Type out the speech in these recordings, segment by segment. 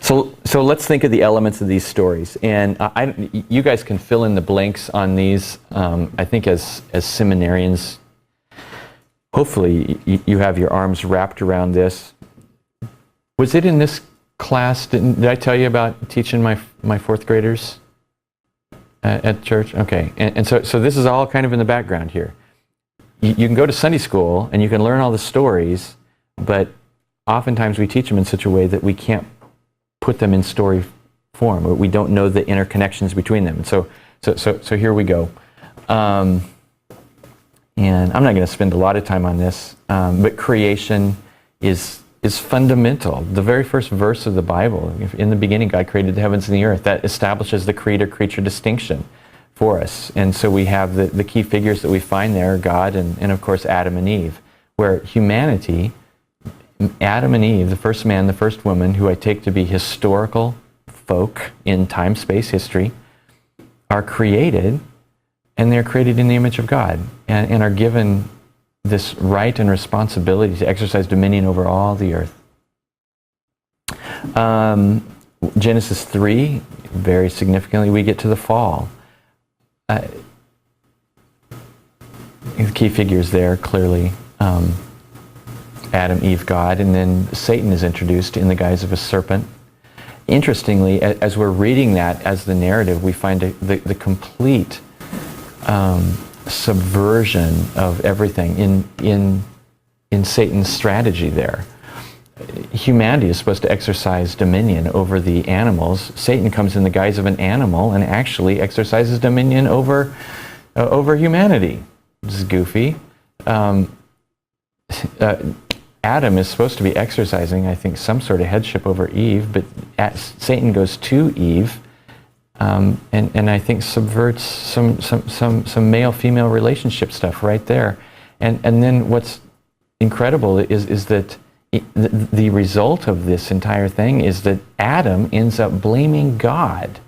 So let's think of the elements of these stories, and you guys can fill in the blanks on these. I think as seminarians, hopefully you have your arms wrapped around this. Was it in this class? Did I tell you about teaching my fourth graders at church? Okay, and so this is all kind of in the background here. You can go to Sunday school and you can learn all the stories, but oftentimes we teach them in such a way that we can't put them in story form. We don't know the interconnections between them. So here we go. And I'm not going to spend a lot of time on this, but creation is fundamental. The very first verse of the Bible, in the beginning God created the heavens and the earth, that establishes the creator-creature distinction for us. And so we have the key figures that we find there, God and of course Adam and Eve, where humanity, Adam and Eve, the first man, the first woman, who I take to be historical folk in time, space, history, are created, and they're created in the image of God, and are given this right and responsibility to exercise dominion over all the earth. Genesis 3, very significantly, we get to the fall. The key figures there, clearly. Adam, Eve, God, and then Satan is introduced in the guise of a serpent. Interestingly, as we're reading that as the narrative, we find the complete subversion of everything in Satan's strategy there. Humanity is supposed to exercise dominion over the animals. Satan comes in the guise of an animal and actually exercises dominion over humanity. This is goofy. Adam is supposed to be exercising, I think, some sort of headship over Eve, but Satan goes to Eve, and I think subverts some male-female relationship stuff right there. And then what's incredible is that the result of this entire thing is that Adam ends up blaming God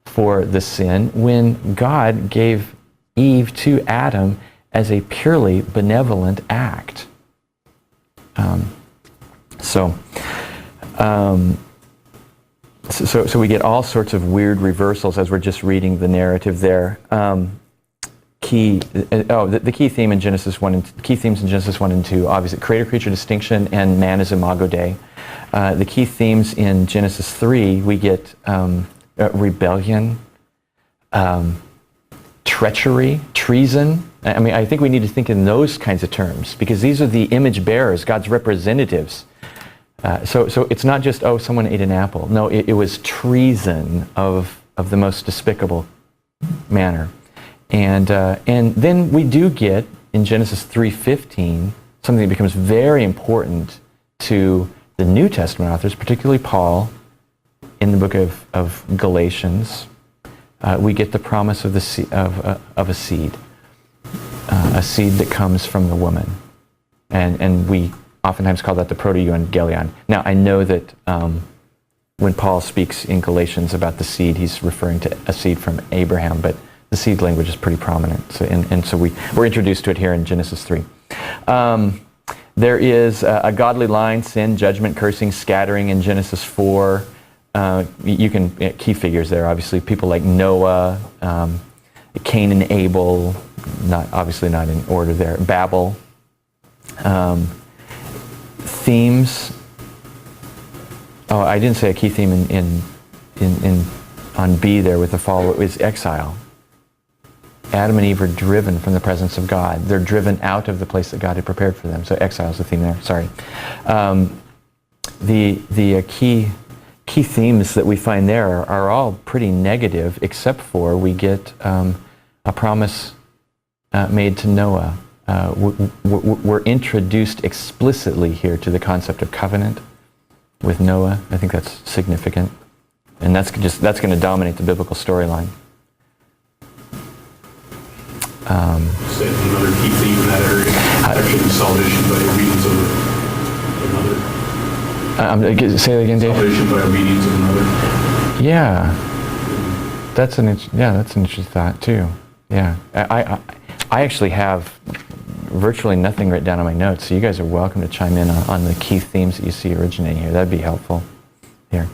for the sin when God gave Eve to Adam as a purely benevolent act. So we get all sorts of weird reversals as we're just reading the narrative there. The key theme in Genesis 1 and key themes in Genesis 1 and 2, obviously creator-creature distinction and man as imago Dei. The key themes in Genesis 3, we get rebellion, treachery, treason. I mean, I think we need to think in those kinds of terms, because these are the image bearers, God's representatives. So it's not just, someone ate an apple. No, it was treason of the most despicable manner. And then we do get, in Genesis 3:15, something that becomes very important to the New Testament authors, particularly Paul, in the book of Galatians. We get the promise of a seed that comes from the woman, and we oftentimes call that the proto-evangelion. Now, I know that when Paul speaks in Galatians about the seed, he's referring to a seed from Abraham, but the seed language is pretty prominent, so we're introduced to it here in Genesis 3. There is a godly line, sin, judgment, cursing, scattering in Genesis 4. You can, key figures there, obviously, people like Noah, Cain and Abel, obviously not in order there, Babel. Themes. Oh, I didn't say a key theme on B there with the fall. It was exile. Adam and Eve are driven from the presence of God. They're driven out of the place that God had prepared for them. So exile is the theme there. Sorry. The key themes that we find there are all pretty negative, except for we get a promise made to Noah. We're introduced explicitly here to the concept of covenant with Noah. I think that's significant, and that's going to dominate the biblical storyline. Say another key theme in that area. Actually, salvation by obedience of another. Say that again, Dave. Salvation by obedience of another. Yeah, that's an interesting thought too. Yeah, I actually have virtually nothing written down on my notes, so you guys are welcome to chime in on the key themes that you see originating here. That'd be helpful here.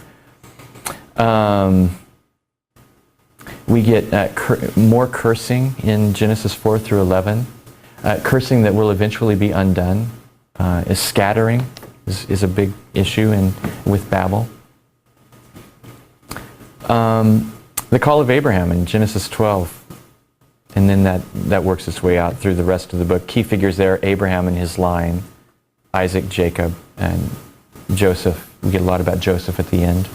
We get more cursing in Genesis 4 through 11. Cursing that will eventually be undone. Is scattering is a big issue with Babel. The call of Abraham in Genesis 12. And then that works its way out through the rest of the book. Key figures there, Abraham and his line, Isaac, Jacob, and Joseph. We get a lot about Joseph at the end.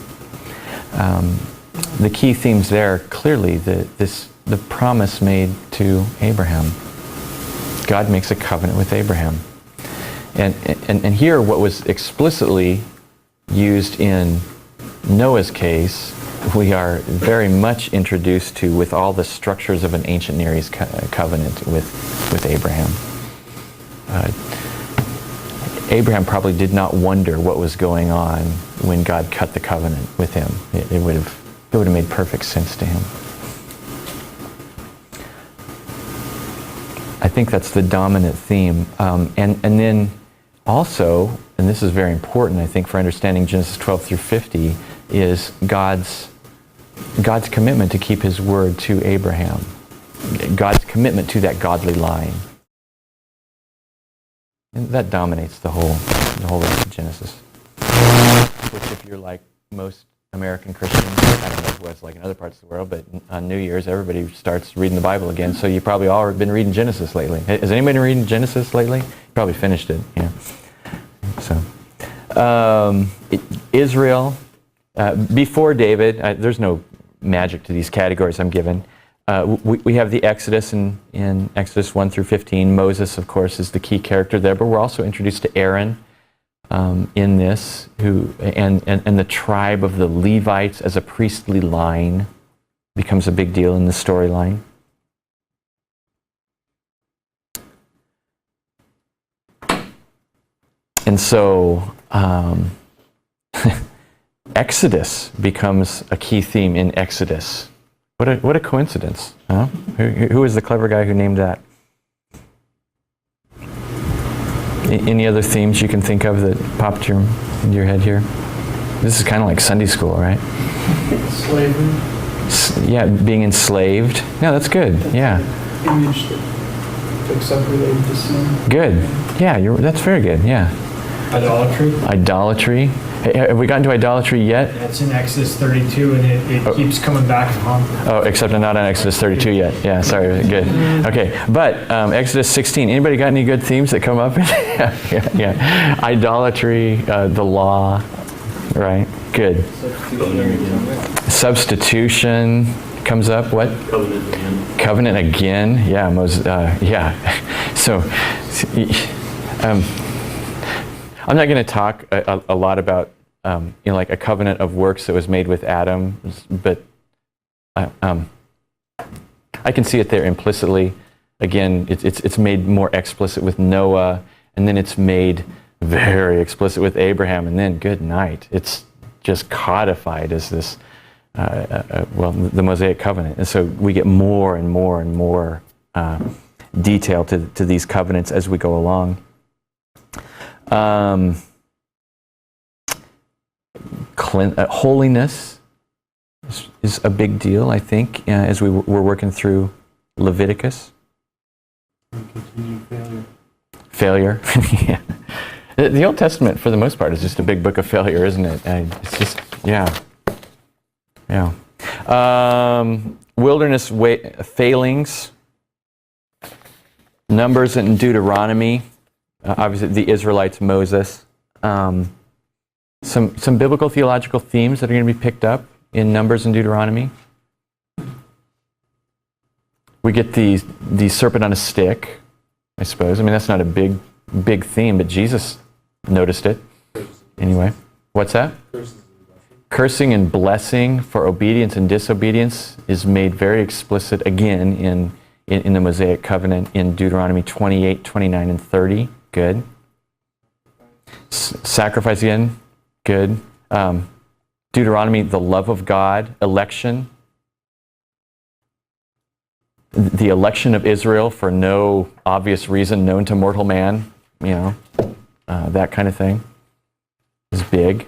The key themes there, clearly, the promise made to Abraham. God makes a covenant with Abraham. And here, what was explicitly used in Noah's case, we are very much introduced to with all the structures of an ancient Near East covenant with Abraham. Abraham probably did not wonder what was going on when God cut the covenant with him. It would have made perfect sense to him. I think that's the dominant theme. And then also, and this is very important, I think, for understanding Genesis 12 through 50, is God's commitment to keep his word to Abraham. God's commitment to that godly line. And that dominates the whole rest of Genesis. Which, if you're like most American Christians, I don't know what it's like in other parts of the world, but on New Year's, everybody starts reading the Bible again. So you probably all have been reading Genesis lately. Has anybody been reading Genesis lately? Probably finished it, yeah. So, Israel, before David, there's no magic to these categories I'm given. We have the Exodus in Exodus 1 through 15. Moses, of course, is the key character there, but we're also introduced to Aaron in this, and the tribe of the Levites as a priestly line becomes a big deal in the storyline. And so Exodus becomes a key theme in Exodus. What a coincidence, huh? Who is the clever guy who named that? Any other themes you can think of that popped into your head here? This is kind of like Sunday school, right? Slavery. Yeah, being enslaved. Yeah, that's good. Yeah. Image that picks up related to sin. Good. Yeah, that's very good. Yeah. Idolatry. Idolatry. Hey, have we gotten to idolatry yet? That's in Exodus 32, and it keeps coming back and haunting. Oh, except I'm not on Exodus 32 yet. Yeah, sorry. Good. Okay, but Exodus 16. Anybody got any good themes that come up? yeah. Idolatry, the law, right? Good. Substitution comes up. What? Covenant again. Covenant again. Yeah. Yeah. So. I'm not going to talk a lot about, like a covenant of works that was made with Adam, but I can see it there implicitly. Again, it's made more explicit with Noah, and then it's made very explicit with Abraham, and then good night. It's just codified as this, the Mosaic covenant. And so we get more and more and more detail to these covenants as we go along. Holiness is a big deal, I think, as we're working through Leviticus. And continued failure. Failure. Yeah. The Old Testament, for the most part, is just a big book of failure, isn't it? It's just, yeah. Wilderness failings. Numbers and Deuteronomy. Obviously, the Israelites, Moses. Some biblical theological themes that are going to be picked up in Numbers and Deuteronomy. We get the serpent on a stick, I suppose. I mean, that's not a big theme, but Jesus noticed it. Anyway, what's that? Cursing and blessing for obedience and disobedience is made very explicit again in the Mosaic covenant in Deuteronomy 28, 29, and 30. Good. Sacrifice again. Good. Deuteronomy, the love of God. Election. The election of Israel for no obvious reason known to mortal man. That kind of thing is big.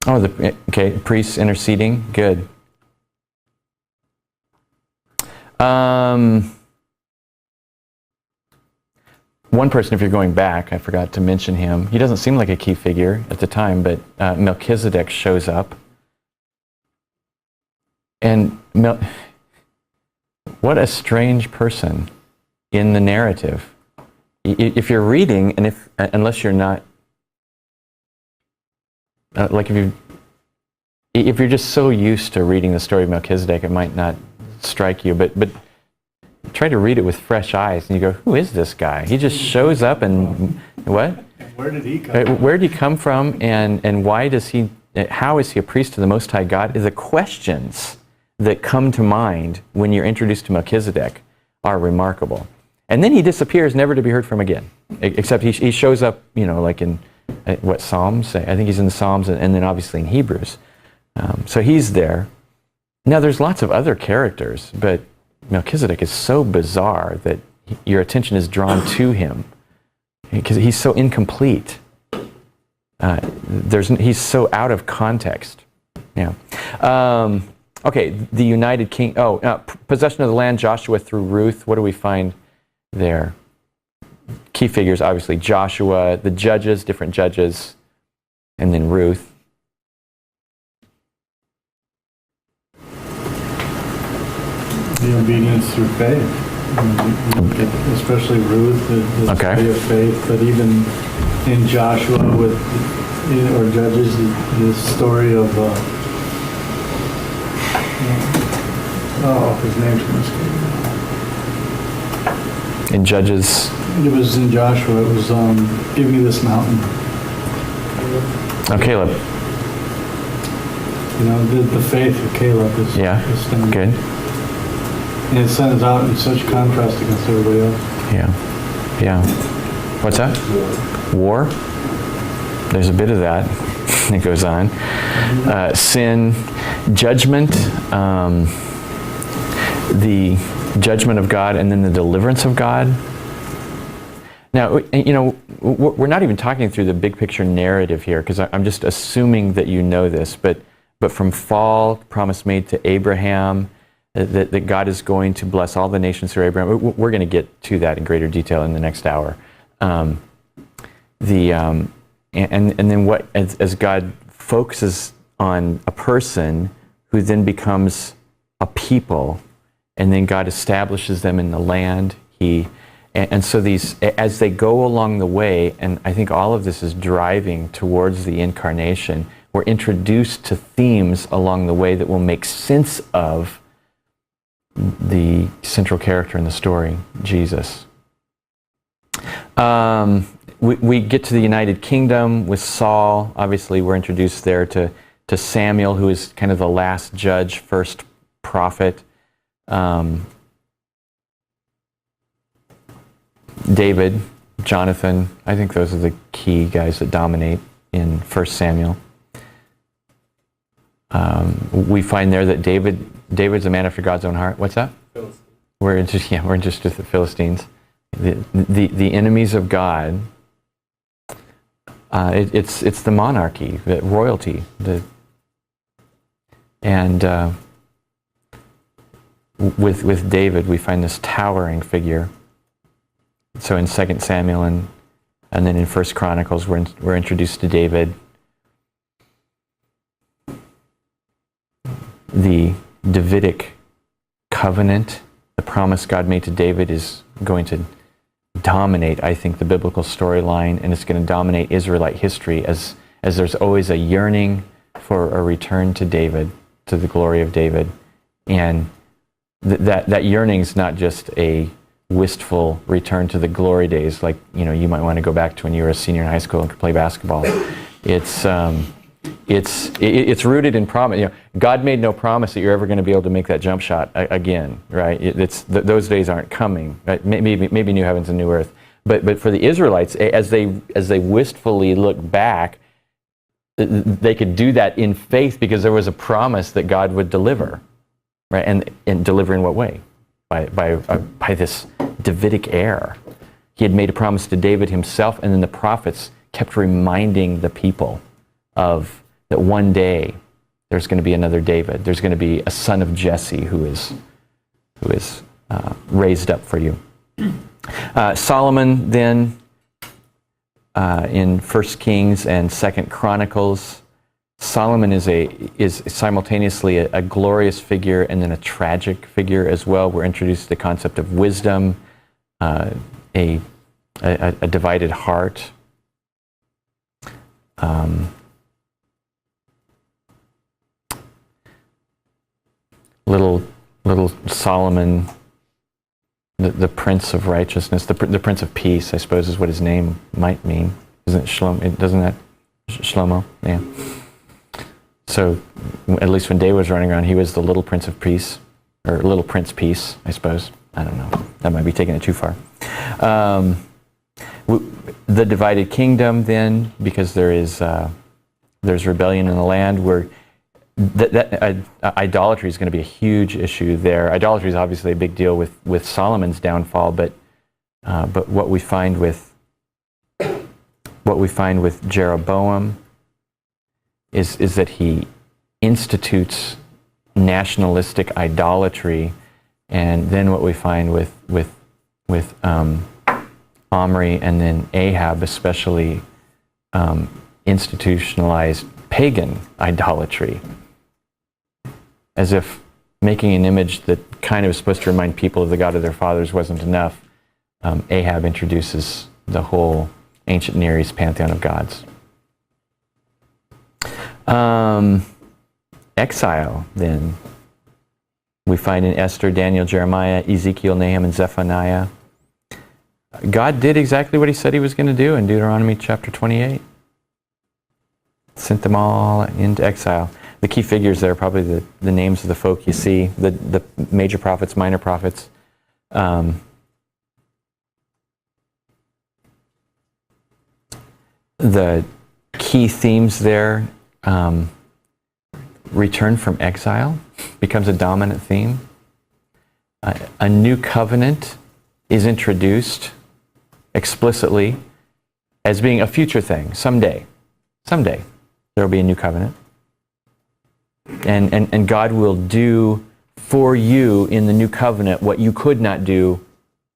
Oh, okay, priests interceding. Good. One person, if you're going back, I forgot to mention him. He doesn't seem like a key figure at the time, but Melchizedek shows up. And what a strange person in the narrative. If you're reading, and unless you're not, like if you're just so used to reading the story of Melchizedek, it might not strike you, but try to read it with fresh eyes, and you go, who is this guy? He just shows up, and what? Where did he come from? Where did he come from, and why does he, how is he a priest of the Most High God? The questions that come to mind when you're introduced to Melchizedek are remarkable. And then he disappears, never to be heard from again, except he shows up, like in, what, Psalms? I think he's in the Psalms, and then obviously in Hebrews. So he's there. Now there's lots of other characters, but Melchizedek is so bizarre that your attention is drawn to him because he's so incomplete. He's so out of context. Yeah. Okay, the United King. Possession of the land, Joshua through Ruth. What do we find there? Key figures, obviously, Joshua, the judges, different judges, and then Ruth. The obedience through faith. Especially Ruth, the story of faith, but even in Joshua or Judges, the story of his name's going to escape. In Judges. It was in Joshua. It was give me this mountain. Oh, Caleb. The faith of Caleb is stunning. Good. And it stands out in such contrast against everybody else. Yeah. What's that? War. There's a bit of that that goes on. Sin, judgment, the judgment of God, and then the deliverance of God. Now, we're not even talking through the big picture narrative here, because I'm just assuming that you know this, but from fall, promise made to Abraham, that God is going to bless all the nations through Abraham. We're going to get to that in greater detail in the next hour. And then what, as God focuses on a person who then becomes a people, and then God establishes them in the land. And so these, as they go along the way, and I think all of this is driving towards the incarnation, we're introduced to themes along the way that will make sense of the central character in the story, Jesus. We get to the United Kingdom with Saul. Obviously, we're introduced there to Samuel, who is kind of the last judge, first prophet. David, Jonathan, I think those are the key guys that dominate in 1 Samuel. We find there that David's a man after God's own heart. What's that? Philistines. We're interested in the Philistines. The enemies of God. It's the monarchy, the royalty, and with David we find this towering figure. So in 2 Samuel and then in 1 Chronicles we're introduced to David. The Davidic covenant, the promise God made to David, is going to dominate, I think, the biblical storyline, and it's going to dominate Israelite history as there's always a yearning for a return to David, to the glory of David. And that yearning is not just a wistful return to the glory days, like you might want to go back to when you were a senior in high school and could play basketball. It's rooted in promise. God made no promise that you're ever going to be able to make that jump shot again, right? Those days aren't coming. Right? Maybe new heavens and new earth. But for the Israelites, as they wistfully look back, they could do that in faith because there was a promise that God would deliver, right? And deliver in what way? By this Davidic heir. He had made a promise to David himself, and then the prophets kept reminding the people of that one day there's going to be another David. There's going to be a son of Jesse who is raised up for you. Solomon then, in 1 Kings and 2 Chronicles, Solomon is simultaneously a glorious figure and then a tragic figure as well. We're introduced to the concept of wisdom, a divided heart. Little Solomon, the Prince of Righteousness, the Prince of Peace, I suppose, is what his name might mean. Isn't it Shlomo? Doesn't that Shlomo? Yeah. So, at least when David was running around, he was the little Prince of Peace, or little Prince Peace, I suppose. I don't know. That might be taking it too far. The divided kingdom, then, because there's rebellion in the land, where idolatry is going to be a huge issue there. Idolatry is obviously a big deal with Solomon's downfall, but what we find with Jeroboam is that he institutes nationalistic idolatry, and then what we find with Omri and then Ahab especially, institutionalized pagan idolatry, as if making an image that kind of is supposed to remind people of the God of their fathers wasn't enough. Ahab introduces the whole ancient Near East pantheon of gods. Exile, then, we find in Esther, Daniel, Jeremiah, Ezekiel, Nahum, and Zephaniah. God did exactly what he said he was going to do in Deuteronomy chapter 28. Sent them all into exile. The key figures there are probably the names of the folk you see, the major prophets, minor prophets. The key themes there, return from exile becomes a dominant theme. A new covenant is introduced explicitly as being a future thing. Someday there will be a new covenant. And God will do for you in the new covenant what you could not do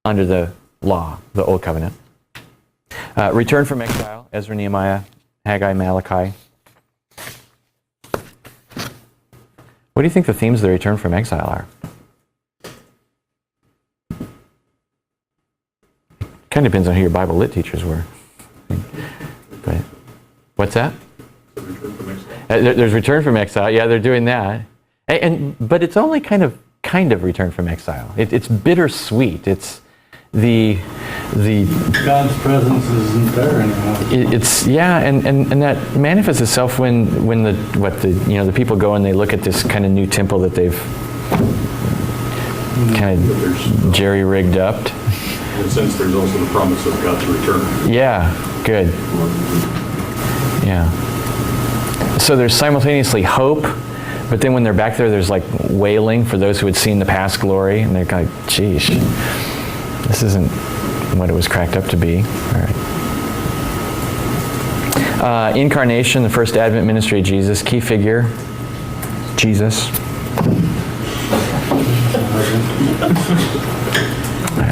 under the law, the old covenant. Return from exile, Ezra, Nehemiah, Haggai, Malachi. What do you think the themes of the return from exile are? Kind of depends on who your Bible lit teachers were. But what's that? There's return from exile. Yeah, they're doing that. But it's only kind of return from exile. It's bittersweet. It's the God's presence isn't there anymore. And that manifests itself when the people go and they look at this kind of new temple that they've kind of jerry-rigged up. In a sense, there's also the promise of God's return. Yeah, good. Yeah. So there's simultaneously hope, but then when they're back there, there's like wailing for those who had seen the past glory, and they're like, geez, this isn't what it was cracked up to be. All right. Incarnation, the first Advent ministry of Jesus, key figure, Jesus.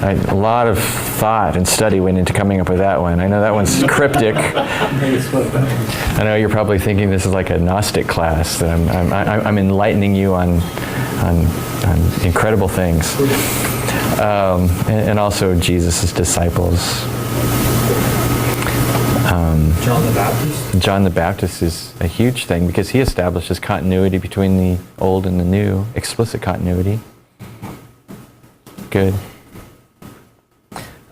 A lot of thought and study went into coming up with that one. I know that one's cryptic. I know you're probably thinking this is like a Gnostic class, that I'm enlightening you on incredible things. And also Jesus' disciples. John the Baptist? John the Baptist is a huge thing because he establishes continuity between the old and the new, explicit continuity. Good.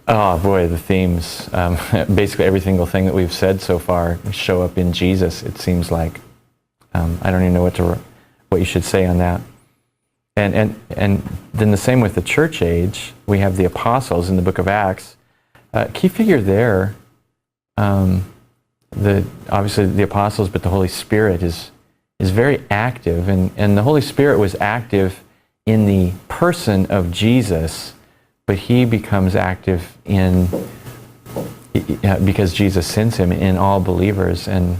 Oh boy, the themes. Basically every single thing that we've said so far show up in Jesus, it seems like. I don't even know what you should say on that. And then the same with the church age. We have the apostles in the book of Acts. Key figure there, obviously the apostles, but the Holy Spirit is very active. And the Holy Spirit was active in the person of Jesus, but he becomes active because Jesus sends him in all believers. And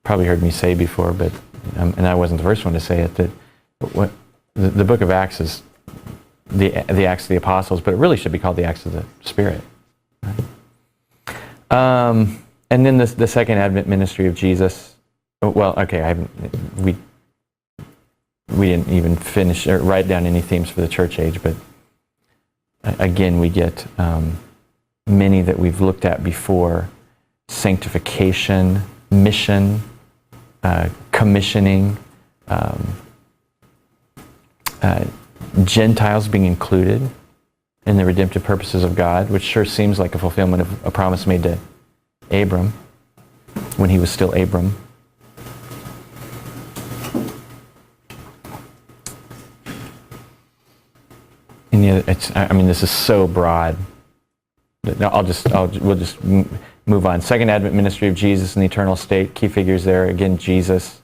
probably heard me say before, but and I wasn't the first one to say it, that what the book of Acts is the Acts of the Apostles, but it really should be called the Acts of the Spirit. Right? And then the second Advent ministry of Jesus. Well, okay, we didn't even finish or write down any themes for the church age, but again, we get many that we've looked at before: sanctification, mission, commissioning, Gentiles being included in the redemptive purposes of God, which sure seems like a fulfillment of a promise made to Abram when he was still Abram. And yet, this is so broad. We'll just move on. Second Advent ministry of Jesus in the eternal state. Key figures there. Again, Jesus,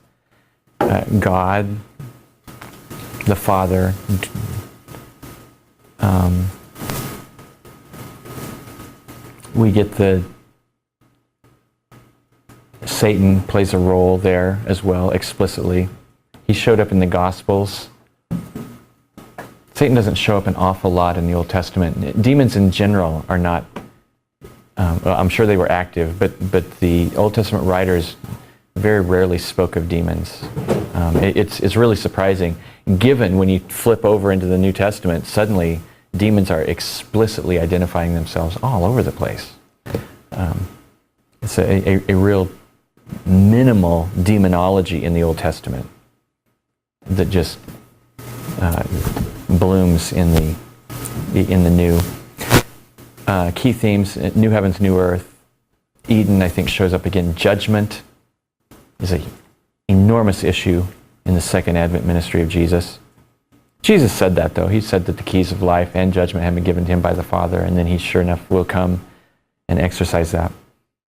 God, the Father. We get Satan plays a role there as well, explicitly. He showed up in the Gospels. Satan doesn't show up an awful lot in the Old Testament. Demons in general are not, I'm sure they were active, but the Old Testament writers very rarely spoke of demons. It's really surprising, given when you flip over into the New Testament, suddenly demons are explicitly identifying themselves all over the place. It's a real minimal demonology in the Old Testament that just blooms in the New. Key themes: new heavens, new earth. Eden, I think, shows up again. Judgment is an enormous issue in the second Advent ministry of Jesus. Jesus said that, though. He said that the keys of life and judgment have been given to him by the Father, and then he sure enough will come and exercise that.